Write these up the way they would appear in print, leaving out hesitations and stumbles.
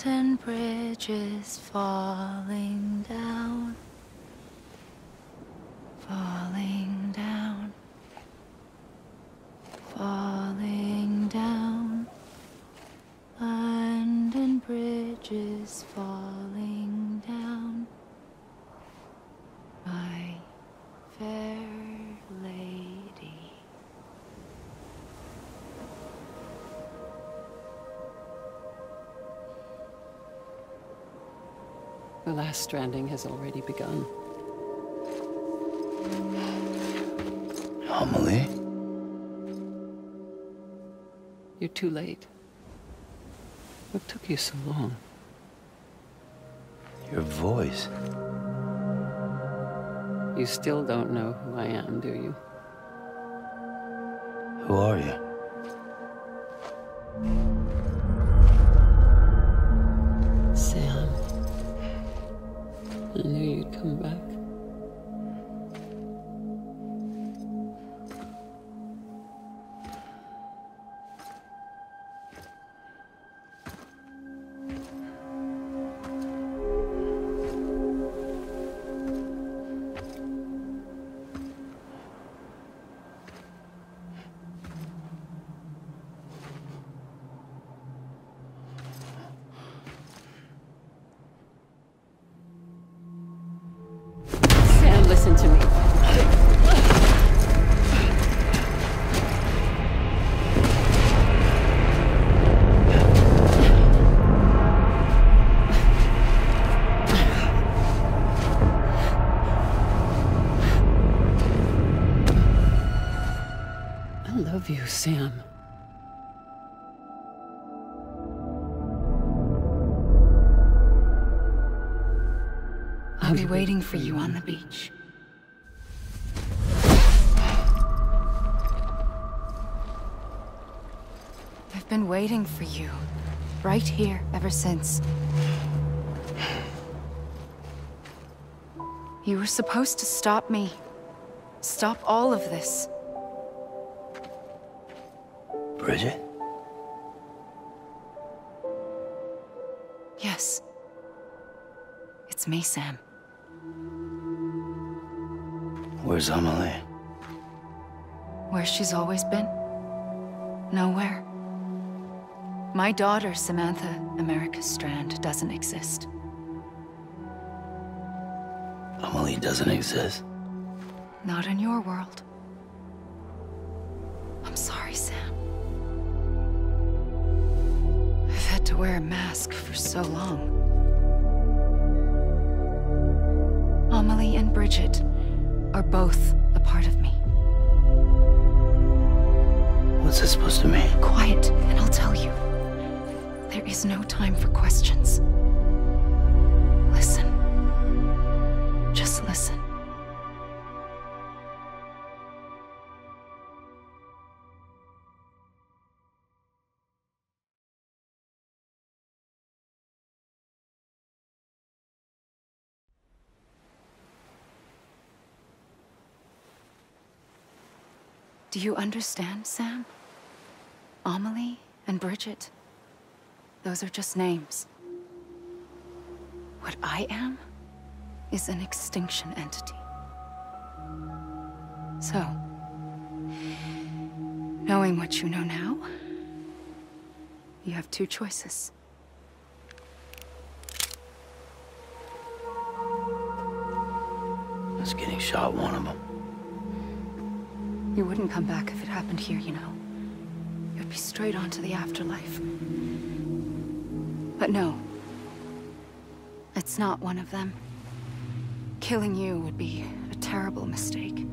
and bridges falling down, falling down, falling down. Land and bridges falling down, my fair lady. The last stranding has already begun. Amelie? You're too late. What took you so long? Your voice. You still don't know who I am, do you? Who are you? Sam. I knew you'd come back. Listen to me. I love you, Sam. I'll be waiting for you on the beach. I've been waiting for you, right here, ever since. You were supposed to stop me. Stop all of this. Bridget? Yes. It's me, Sam. Where's Amelie? Where she's always been. Nowhere. My daughter, Samantha America Strand, doesn't exist. Amelie doesn't exist? Not in your world. I'm sorry, Sam. I've had to wear a mask for so long. Amelie and Bridget are both a part of me. What's this supposed to mean? Quiet, and I'll tell you. There is no time for questions. Listen. Just listen. Do you understand, Sam? Amelie and Bridget, those are just names. What I am is an extinction entity. So, knowing what you know now, you have two choices. Is getting shot one of them? You wouldn't come back if it happened here, you know. You'd be straight on to the afterlife. But no. It's not one of them. Killing you would be a terrible mistake.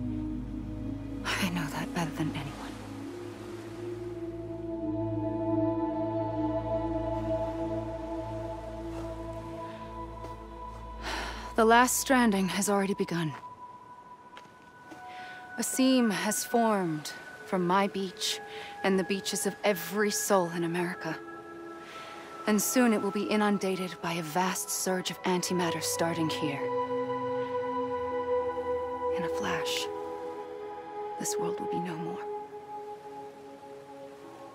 I know that better than anyone. The last stranding has already begun. A seam has formed from my beach and the beaches of every soul in America. And soon it will be inundated by a vast surge of antimatter starting here. In a flash, this world will be no more.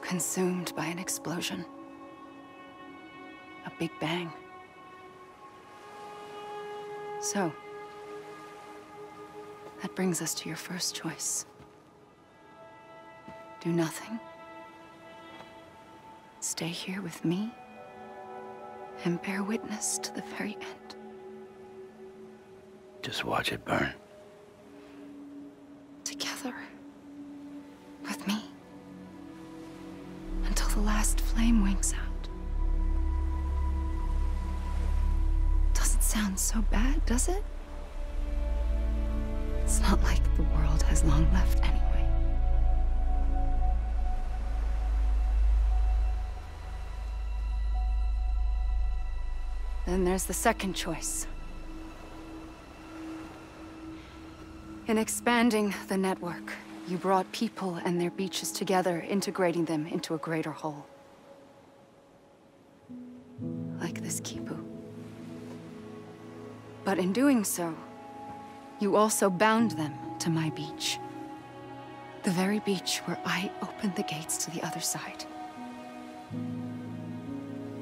Consumed by an explosion. A Big Bang. So, that brings us to your first choice. Do nothing. Stay here with me, and bear witness to the very end. Just watch it burn. Together. With me. Until the last flame winks out. Doesn't sound so bad, does it? It's not like the world has long left anyway. Then there's the second choice. In expanding the network, you brought people and their beaches together, integrating them into a greater whole. Like this Kipu. But in doing so, you also bound them to my beach. The very beach where I opened the gates to the other side.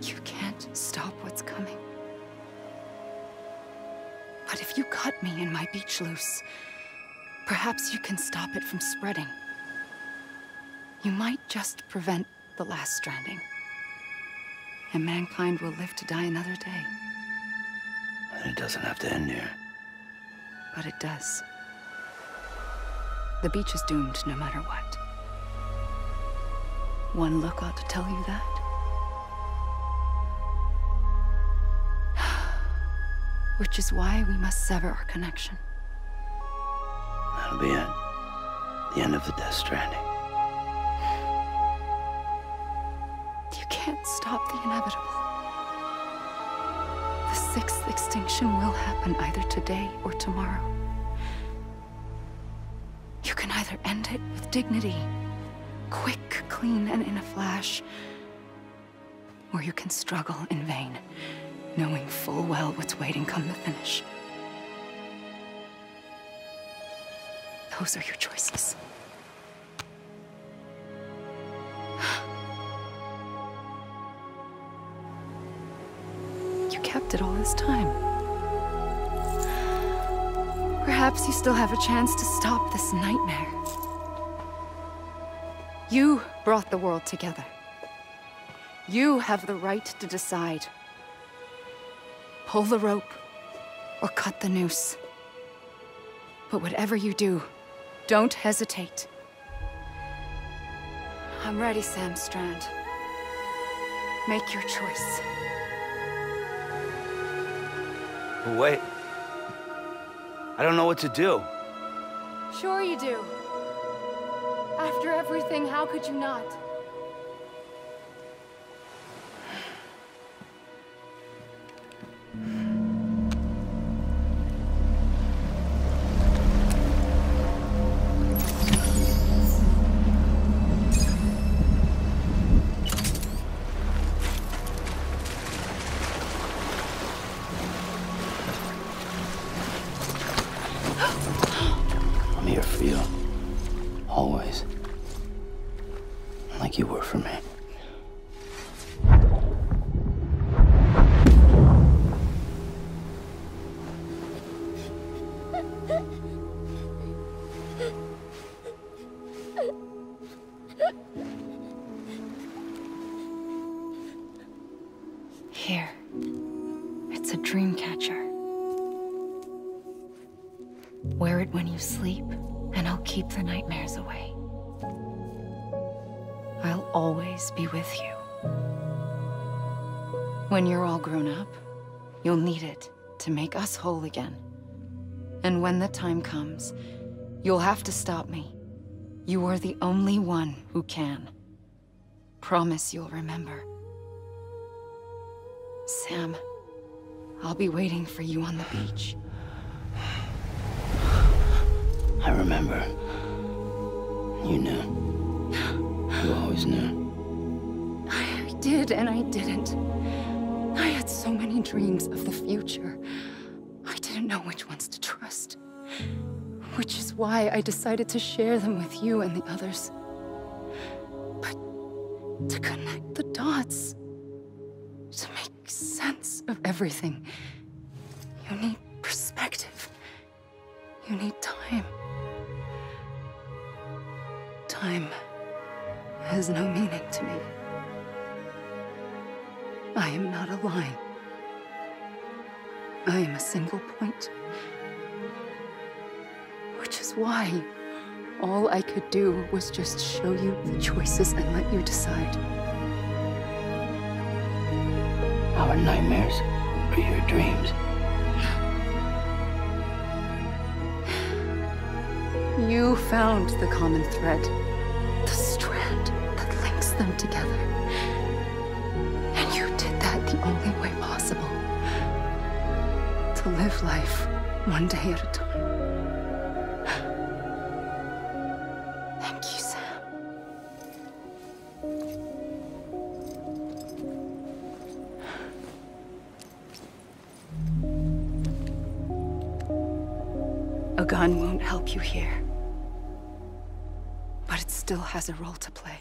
You can't stop what's coming. But if you cut me and my beach loose, perhaps you can stop it from spreading. You might just prevent the last stranding. And mankind will live to die another day. And it doesn't have to end here. But it does. The beach is doomed no matter what. One look ought to tell you that. Which is why we must sever our connection. That'll be it. The end of the Death Stranding. You can't stop the inevitable. The sixth extinction will happen either today or tomorrow. You can either end it with dignity, quick, clean, and in a flash, or you can struggle in vain, knowing full well what's waiting come the finish. Those are your choices. You kept it all this time. Perhaps you still have a chance to stop this nightmare. You brought the world together. You have the right to decide. Pull the rope, or cut the noose. But whatever you do, don't hesitate. I'm ready, Sam Strand. Make your choice. But wait. I don't know what to do. Sure you do. After everything, how could you not? I'm here for you. Always. Like you were for me. Here. It's a dream catcher. Wear it when you sleep, and I'll keep the nightmares away. I'll always be with you. When you're all grown up, you'll need it to make us whole again. And when the time comes, you'll have to stop me. You are the only one who can. Promise you'll remember. Sam, I'll be waiting for you on the beach. I remember. You knew. You always knew. I did and I didn't. I had so many dreams of the future. I didn't know which ones to trust. Which is why I decided to share them with you and the others. But to connect the dots, To make sense of everything, you need perspective. You need time. Time has no meaning to me. I am not a line. I am a single point. Which is why all I could do was just show you the choices and let you decide. Our nightmares are your dreams. You found the common thread, the strand that links them together. And you did that the only way possible. To live life one day at a time. Thank you, Sam. A gun won't help you here. But it still has a role to play.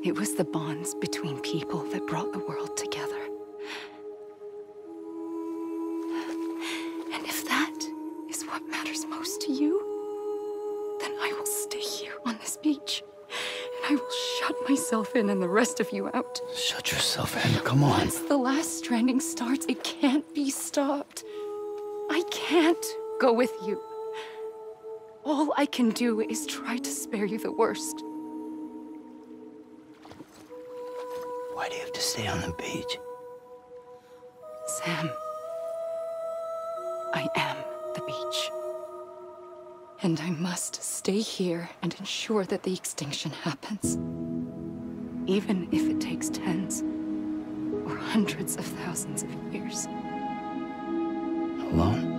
It was the bonds between people that brought the world together. And if that is what matters most to you, then I will stay here on this beach. And I will shut myself in and the rest of you out. Shut yourself in, come on. Once the last stranding starts, it can't be stopped. I can't go with you. All I can do is try to spare you the worst. Why do you have to stay on the beach? Sam, I am the beach. And I must stay here and ensure that the extinction happens. Even if it takes tens or hundreds of thousands of years. Alone?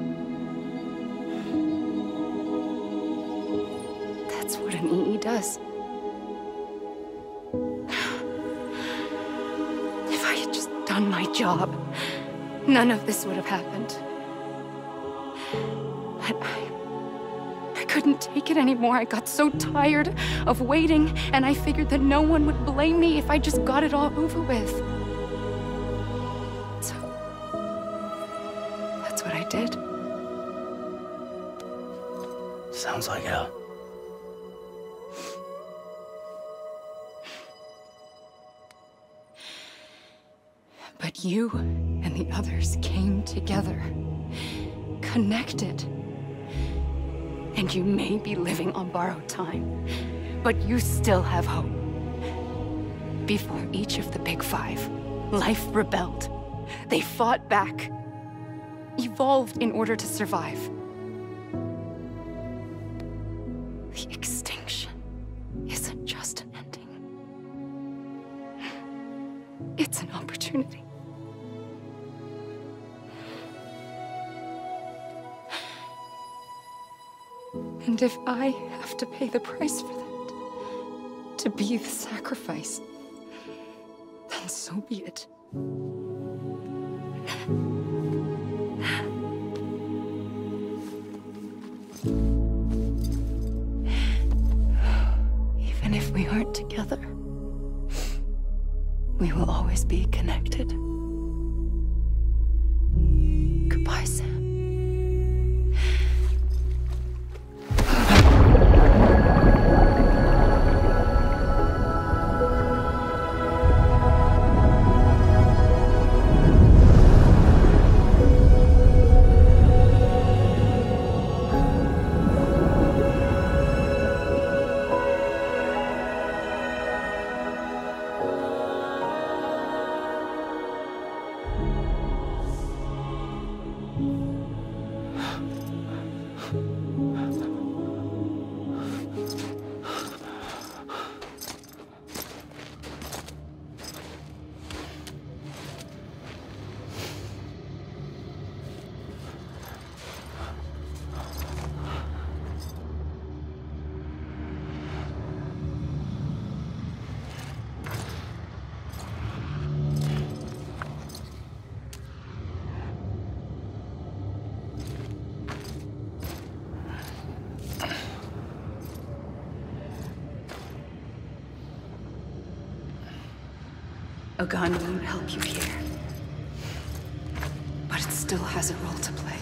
That's what an EE does. If I had just done my job, none of this would have happened. But I couldn't take it anymore. I got so tired of waiting, and I figured that no one would blame me if I just got it all over with. So, that's what I did. Sounds like hell. But you and the others came together, connected. And you may be living on borrowed time, but you still have hope. Before each of the Big Five, life rebelled. They fought back, evolved in order to survive. The extinction isn't just an ending. It's an opportunity. And if I have to pay the price for that, to be the sacrifice, then so be it. Even if we aren't together, we will always be connected. Goodbye, Sam. A gun won't help you here. But it still has a role to play.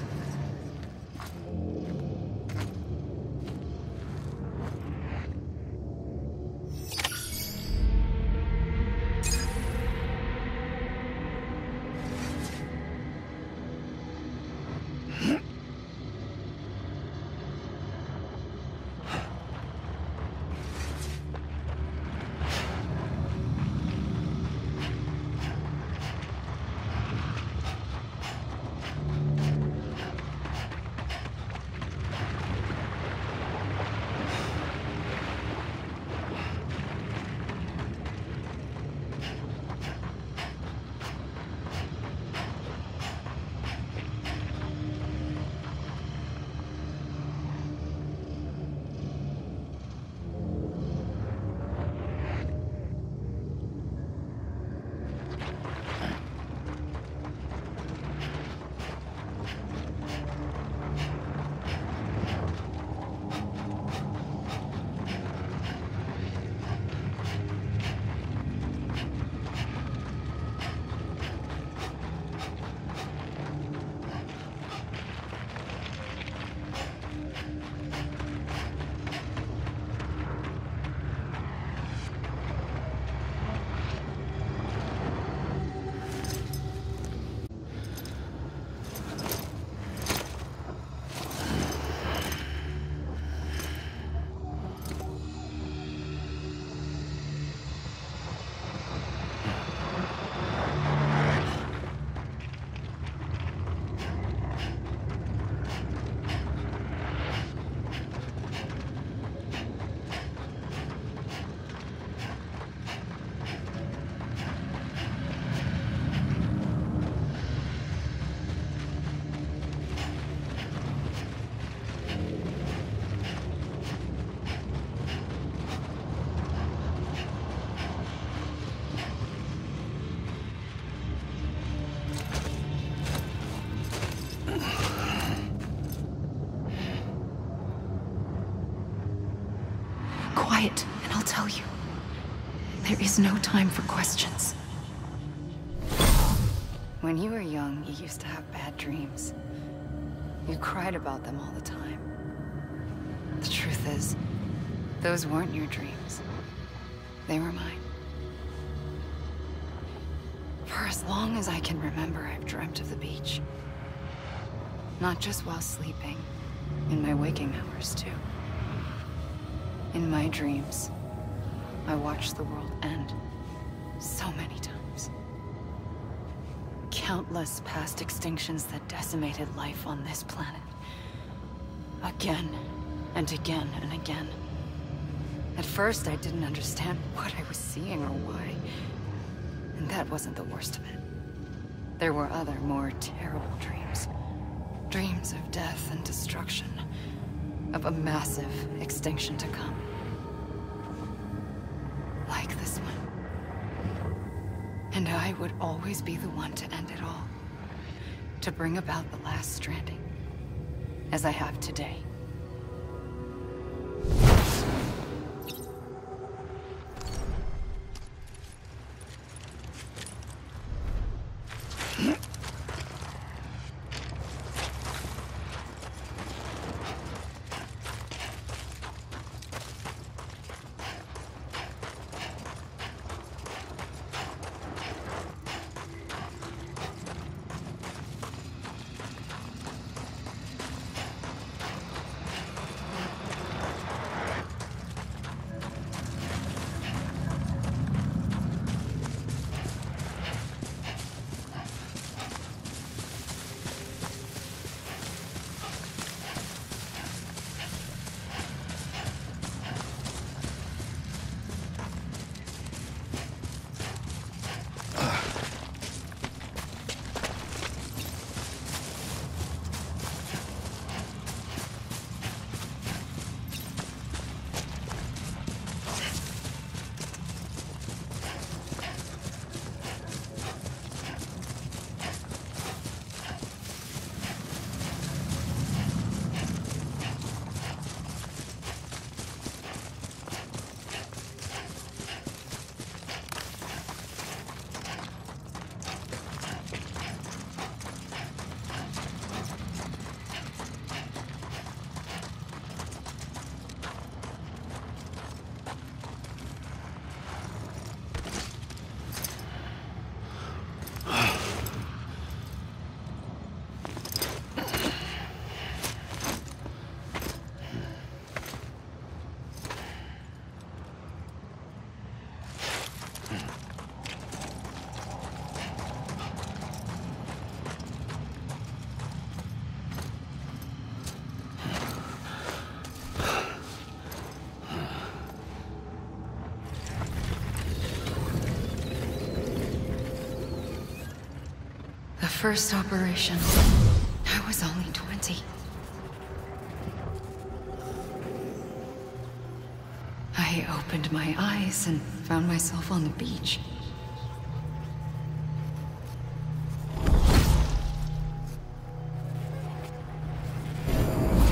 Quiet, and I'll tell you. There is no time for questions. When you were young, you used to have bad dreams. You cried about them all the time. The truth is, those weren't your dreams. They were mine. For as long as I can remember, I've dreamt of the beach. Not just while sleeping, in my waking hours, too. In my dreams, I watched the world end so many times. Countless past extinctions that decimated life on this planet. Again, and again, and again. At first, I didn't understand what I was seeing or why. And that wasn't the worst of it. There were other, more terrible dreams. Dreams of death and destruction. Of a massive extinction to come. Like this one. And I would always be the one to end it all. To bring about the last stranding. As I have today. first operation, I was only 20. I opened my eyes and found myself on the beach.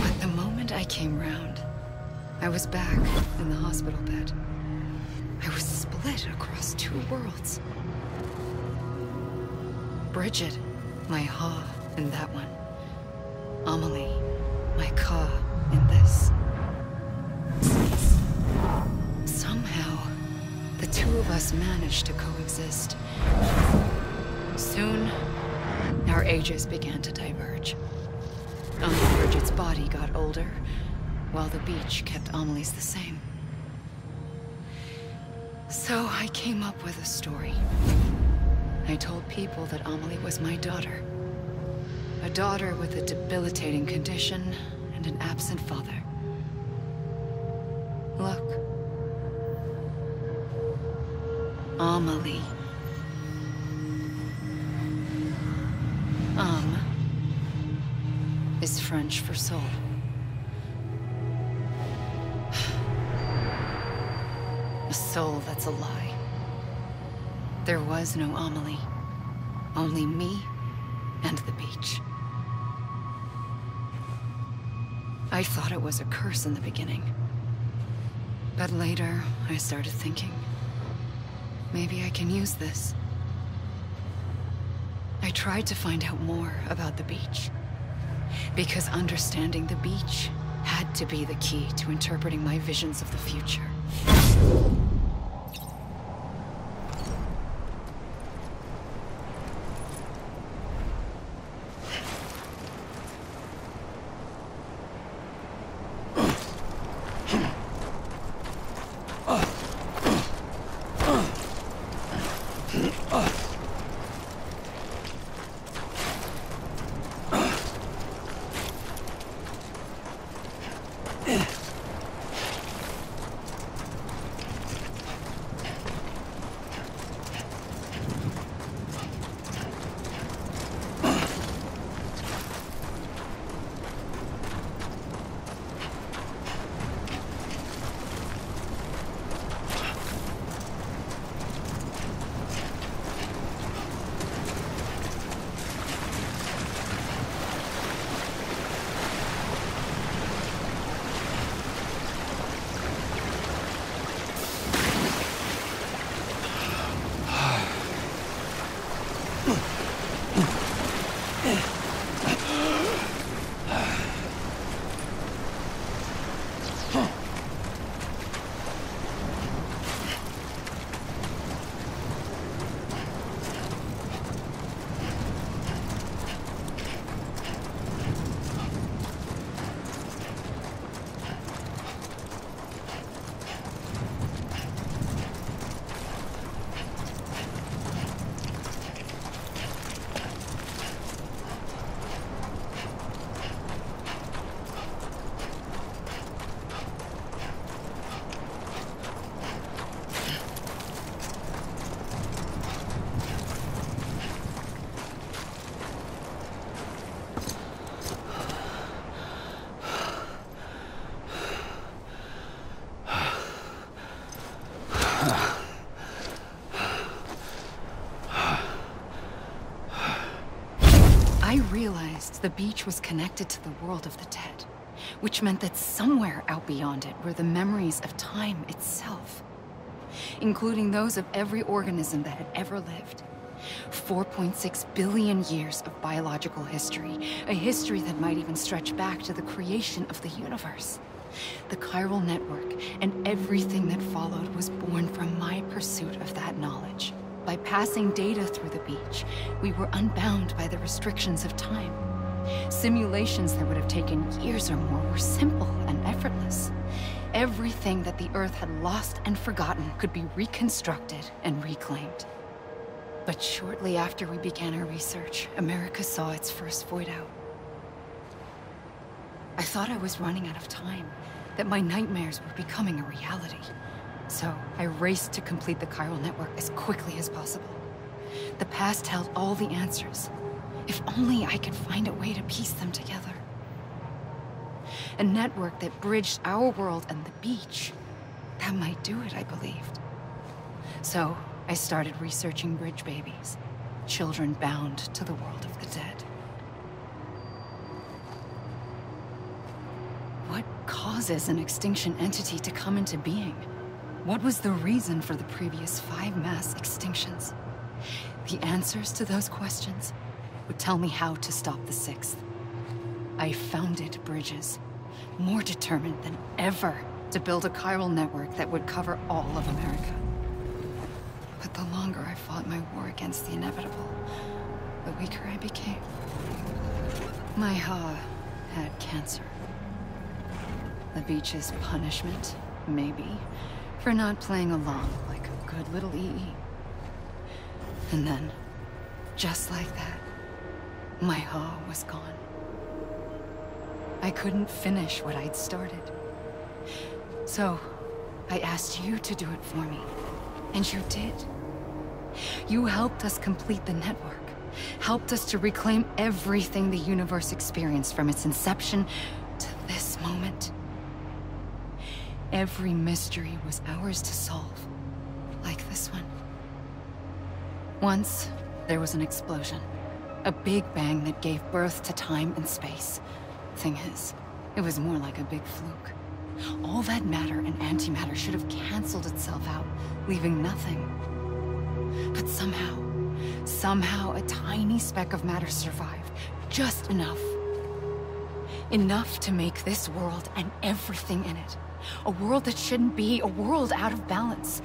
But the moment I came round, I was back in the hospital bed. I was split across two worlds. Bridget, my Ha in that one. Amelie, my Ka in this. Somehow, the two of us managed to coexist. Soon, our ages began to diverge. Bridget's body got older, while the beach kept Amelie's the same. So I came up with a story. I told people that Amelie was my daughter. A daughter with a debilitating condition and an absent father. Look. Amelie. Is French for soul. A soul that's a lie. There was no Amelie. Only me and the beach. I thought it was a curse in the beginning. But later, I started thinking, maybe I can use this. I tried to find out more about the beach. Because understanding the beach had to be the key to interpreting my visions of the future. I realized the beach was connected to the world of the dead, which meant that somewhere out beyond it were the memories of time itself, including those of every organism that had ever lived. 4.6 billion years of biological history, a history that might even stretch back to the creation of the universe. The chiral network and everything that followed was born from my pursuit of that knowledge. By passing data through the beach, we were unbound by the restrictions of time. Simulations that would have taken years or more were simple and effortless. Everything that the Earth had lost and forgotten could be reconstructed and reclaimed. But shortly after we began our research, America saw its first void out. I thought I was running out of time, that my nightmares were becoming a reality. So I raced to complete the chiral network as quickly as possible. The past held all the answers. If only I could find a way to piece them together. A network that bridged our world and the beach. That might do it, I believed. So, I started researching bridge babies. Children bound to the world of the dead. What causes an extinction entity to come into being? What was the reason for the previous 5 mass extinctions? The answers to those questions would tell me how to stop the 6th. I founded bridges, more determined than ever to build a chiral network that would cover all of America. But the longer I fought my war against the inevitable, the weaker I became. My Ha had cancer. The beach's punishment, maybe, for not playing along like a good little EE. And then, just like that, my Ha was gone. I couldn't finish what I'd started. So, I asked you to do it for me, and you did. You helped us complete the network, helped us to reclaim everything the universe experienced from its inception to this moment. Every mystery was ours to solve, like this one. Once, there was an explosion. A big bang that gave birth to time and space. Thing is, it was more like a big fluke. All that matter and antimatter should have canceled itself out, leaving nothing. But somehow a tiny speck of matter survived. Just enough. Enough to make this world and everything in it. A world that shouldn't be, a world out of balance.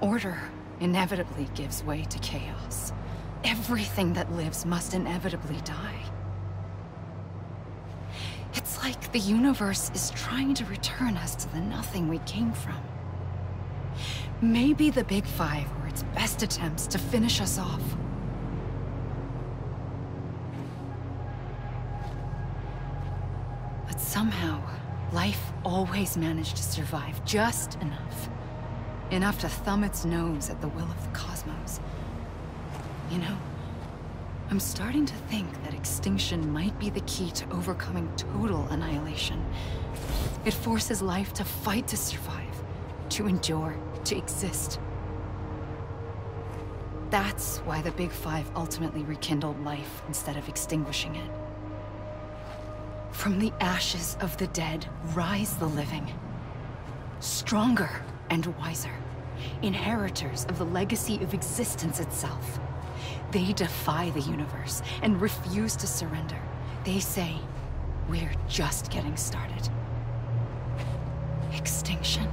Order inevitably gives way to chaos. Everything that lives must inevitably die. It's like the universe is trying to return us to the nothing we came from. Maybe the Big Five were its best attempts to finish us off. But somehow, life always managed to survive just enough. Enough to thumb its nose at the will of the cosmos. You know, I'm starting to think that extinction might be the key to overcoming total annihilation. It forces life to fight to survive, to endure, to exist. That's why the Big Five ultimately rekindled life instead of extinguishing it. From the ashes of the dead rise the living. Stronger and wiser. Inheritors of the legacy of existence itself. They defy the universe and refuse to surrender. They say, we're just getting started. Extinction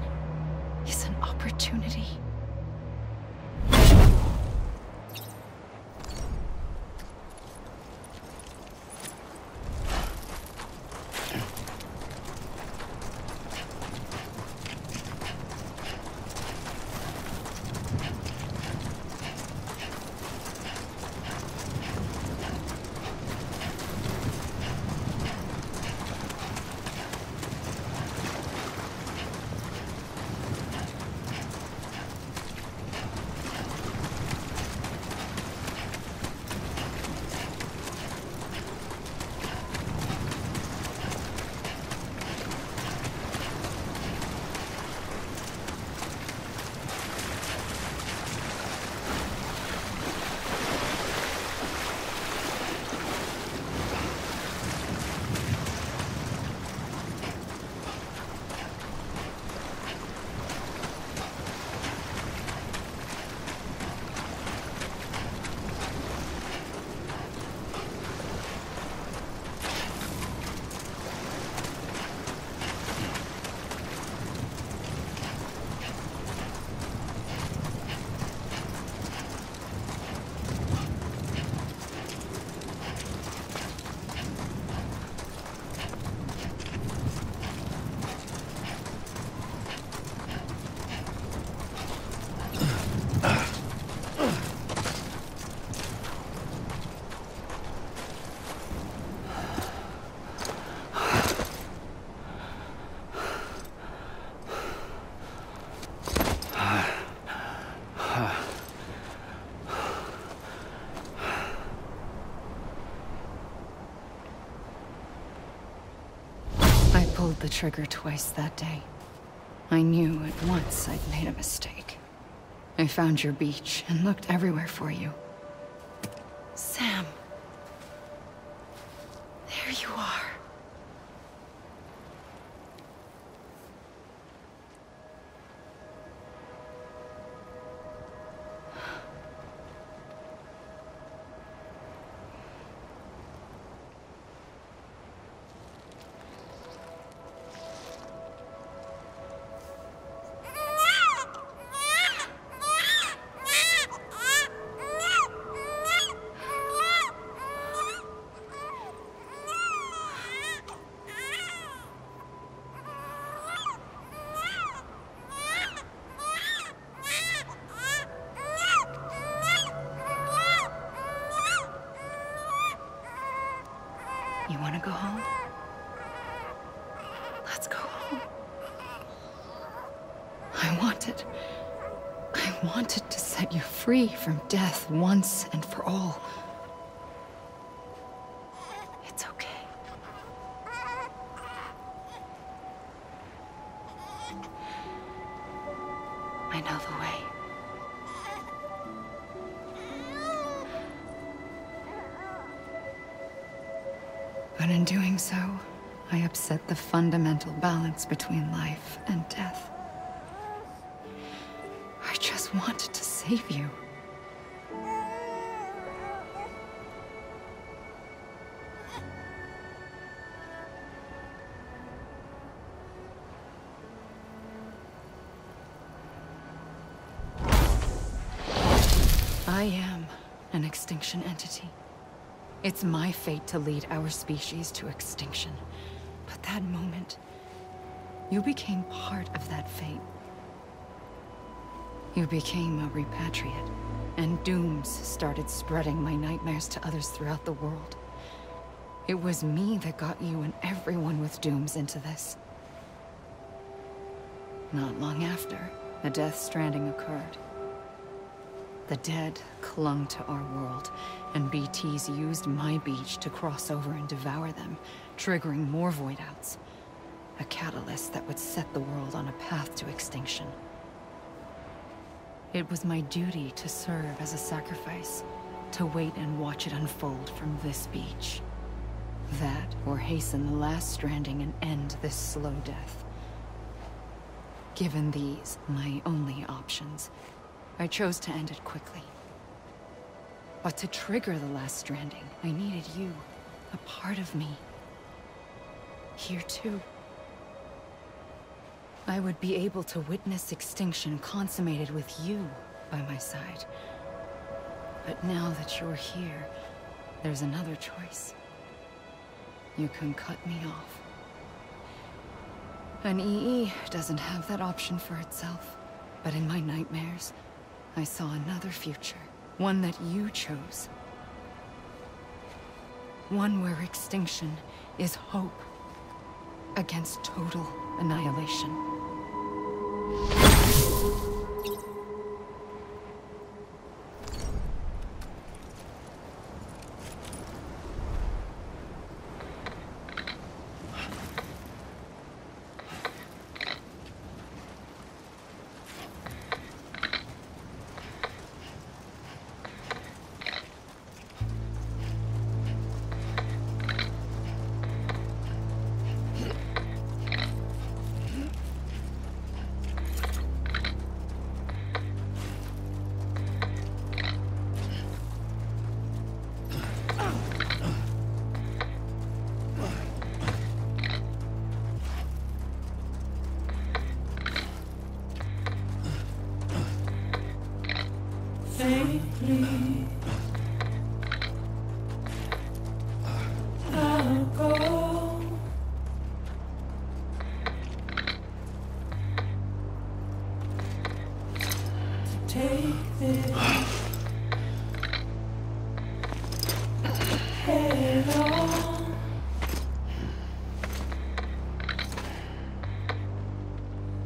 is an opportunity. the trigger twice that day. I knew at once I'd made a mistake. I found your beach and looked everywhere for you. Sam. There you are. You want to go home? Let's go home. I wanted to set you free from death once and for all. It's okay. I know the way. But in doing so, I upset the fundamental balance between life and death. I just wanted to save you. I am an extinction entity. It's my fate to lead our species to extinction. But that moment, you became part of that fate. You became a repatriate, and dooms started spreading my nightmares to others throughout the world. It was me that got you and everyone with dooms into this. Not long after, the Death Stranding occurred. The dead clung to our world, and BTs used my beach to cross over and devour them, triggering more void outs. A catalyst that would set the world on a path to extinction. It was my duty to serve as a sacrifice, to wait and watch it unfold from this beach. That, or hasten the last stranding and end this slow death. Given these, my only options, I chose to end it quickly. But to trigger the last stranding, I needed you, a part of me. Here too. I would be able to witness extinction consummated with you by my side. But now that you're here, there's another choice. You can cut me off. An EE doesn't have that option for itself. But in my nightmares, I saw another future. One that you chose. One where extinction is hope against total annihilation.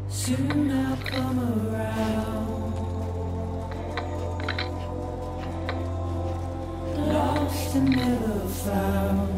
Soon I'll come around, lost and never found.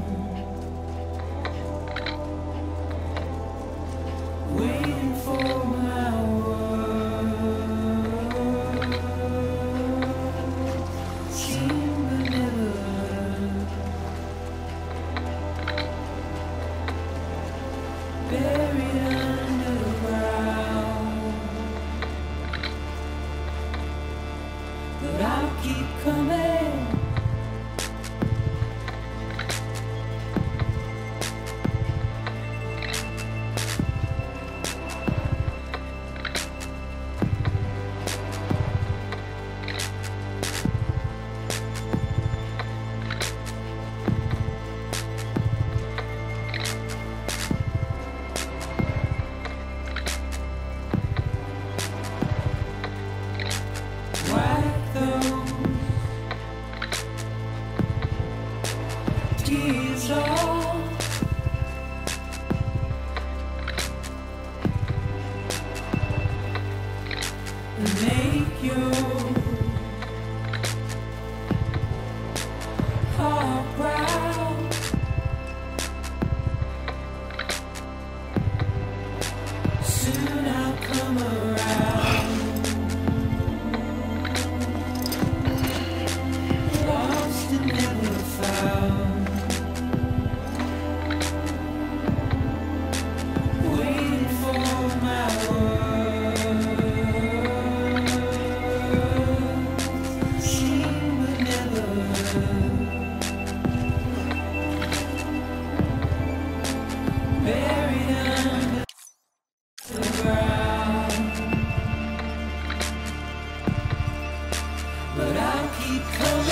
you. Heart proud. Soon I'll come around. Lost and never found. Waiting for my world. Seen but never heard. Buried under the ground. But I'll keep coming.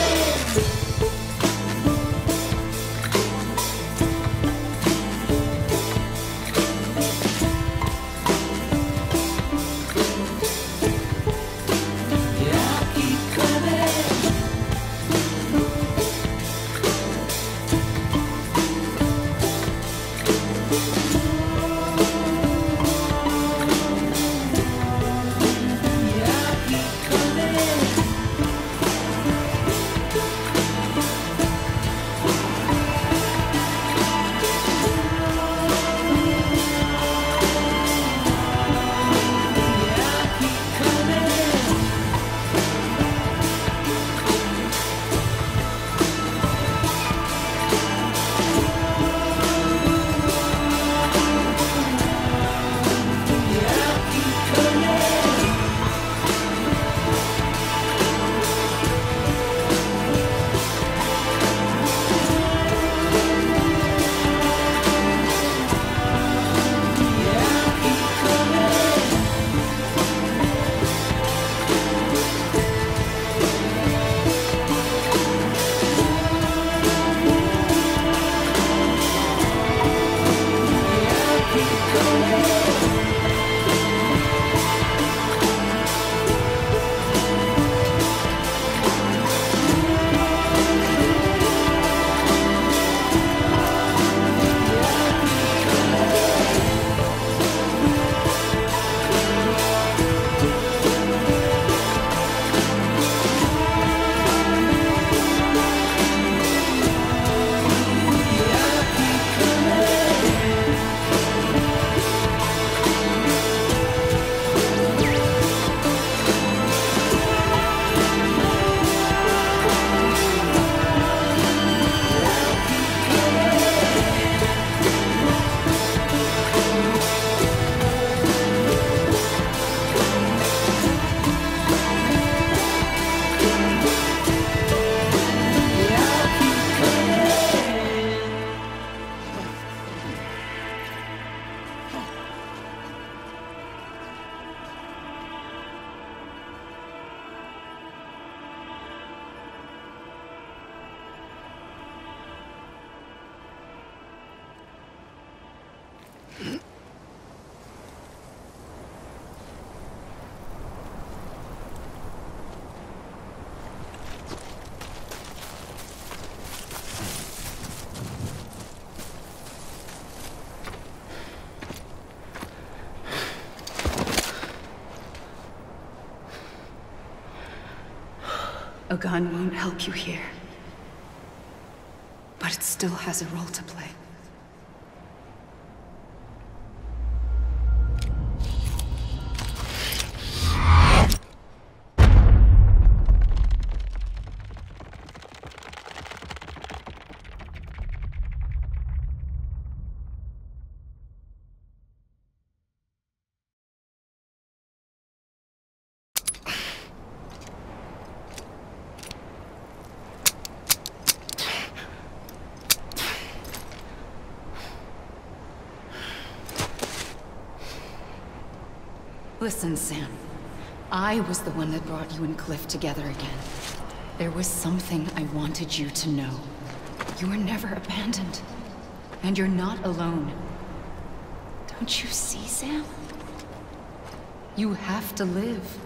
A gun won't help you here, but it still has a role to play. Listen, Sam. I was the one that brought you and Cliff together again. There was something I wanted you to know. You were never abandoned. And you're not alone. Don't you see, Sam? You have to live.